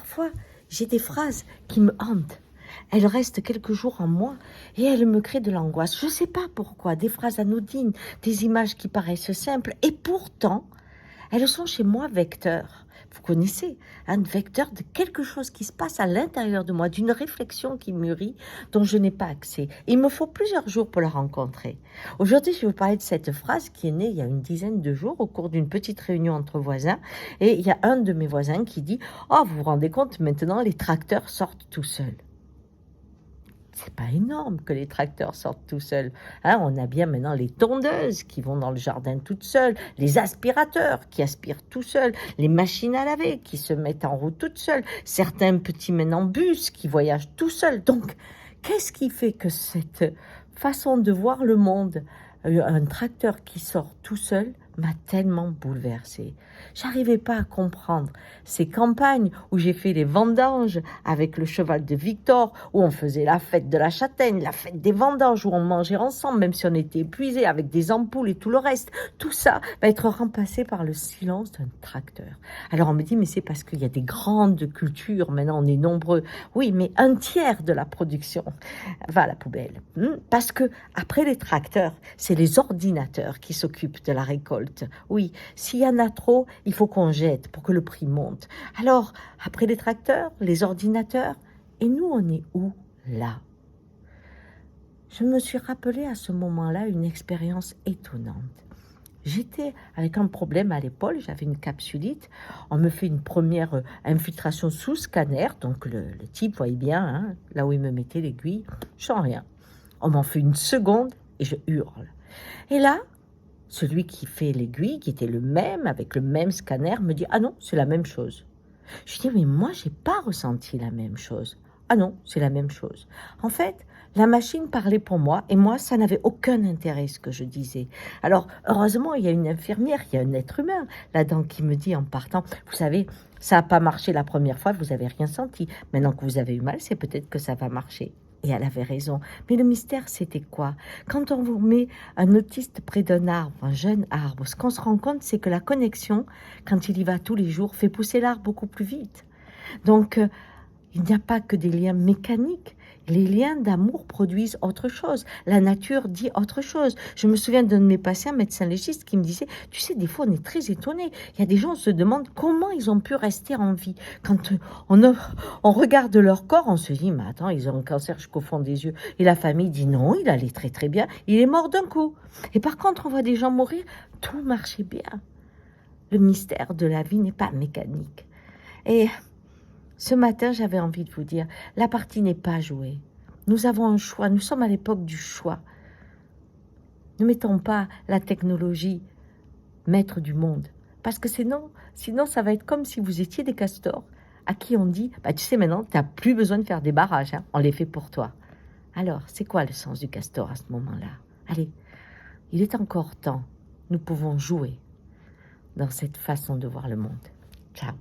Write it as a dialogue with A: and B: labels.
A: parfois, j'ai des phrases qui me hantent. Elles restent quelques jours en moi et elles me créent de l'angoisse. Je ne sais pas pourquoi, des phrases anodines, des images qui paraissent simples et pourtant, elles sont chez moi vecteurs. Vous connaissez, un vecteur de quelque chose qui se passe à l'intérieur de moi, d'une réflexion qui mûrit, dont je n'ai pas accès. Il me faut plusieurs jours pour la rencontrer. Aujourd'hui, je vais vous parler de cette phrase qui est née il y a une dizaine de jours au cours d'une petite réunion entre voisins. Et il y a un de mes voisins qui dit « Oh, vous vous rendez compte, maintenant les tracteurs sortent tout seuls. » C'est pas énorme que les tracteurs sortent tout seuls. Hein, on a bien maintenant les tondeuses qui vont dans le jardin toutes seules, les aspirateurs qui aspirent tout seuls, les machines à laver qui se mettent en route toutes seules, certains petits maintenant bus qui voyagent tout seuls. Donc, qu'est-ce qui fait que cette façon de voir le monde, un tracteur qui sort tout seul, m'a tellement bouleversée. J'arrivais pas à comprendre ces campagnes où j'ai fait les vendanges avec le cheval de Victor, où on faisait la fête de la châtaigne, la fête des vendanges, où on mangeait ensemble, même si on était épuisé avec des ampoules et tout le reste. Tout ça va être remplacé par le silence d'un tracteur. Alors on me dit, mais c'est parce qu'il y a des grandes cultures, maintenant on est nombreux. Oui, mais un tiers de la production va à la poubelle. Parce que après les tracteurs, c'est les ordinateurs qui s'occupent de la récolte. Oui, s'il y en a trop, il faut qu'on jette pour que le prix monte. Alors, après les tracteurs, les ordinateurs, et nous, on est où là? Je me suis rappelé à ce moment-là une expérience étonnante. J'étais avec un problème à l'épaule, j'avais une capsulite. On me fait une première infiltration sous scanner, donc le type voyait bien, hein, là où il me mettait l'aiguille, je sens rien. On m'en fait une seconde et je hurle. Et là, celui qui fait l'aiguille, qui était le même, avec le même scanner, me dit « Ah non, c'est la même chose. » Je dis « Mais moi, j'ai pas ressenti la même chose. » « Ah non, c'est la même chose. » En fait, la machine parlait pour moi et moi, ça n'avait aucun intérêt ce que je disais. Alors, heureusement, il y a une infirmière, il y a un être humain là-dedans qui me dit en partant « Vous savez, ça n'a pas marché la première fois, vous n'avez rien senti. Maintenant que vous avez eu mal, c'est peut-être que ça va marcher. » Et elle avait raison. Mais le mystère, c'était quoi? Quand on vous met un autiste près d'un arbre, un jeune arbre, ce qu'on se rend compte, c'est que la connexion, quand il y va tous les jours, fait pousser l'arbre beaucoup plus vite. Donc, il n'y a pas que des liens mécaniques. Les liens d'amour produisent autre chose. La nature dit autre chose. Je me souviens d'un de mes patients, médecin légiste, qui me disait, tu sais, des fois, on est très étonnés. Il y a des gens, on se demande comment ils ont pu rester en vie. Quand on regarde leur corps, on se dit, mais attends, ils ont un cancer jusqu'au fond des yeux. Et la famille dit, non, il allait très très bien. Il est mort d'un coup. Et par contre, on voit des gens mourir, tout marchait bien. Le mystère de la vie n'est pas mécanique. Et ce matin, j'avais envie de vous dire, la partie n'est pas jouée. Nous avons un choix, nous sommes à l'époque du choix. Ne mettons pas la technologie maître du monde. Parce que sinon, ça va être comme si vous étiez des castors à qui on dit, bah, tu sais maintenant, tu n'as plus besoin de faire des barrages, hein, on les fait pour toi. Alors, c'est quoi le sens du castor à ce moment-là? Allez, il est encore temps, nous pouvons jouer dans cette façon de voir le monde. Ciao.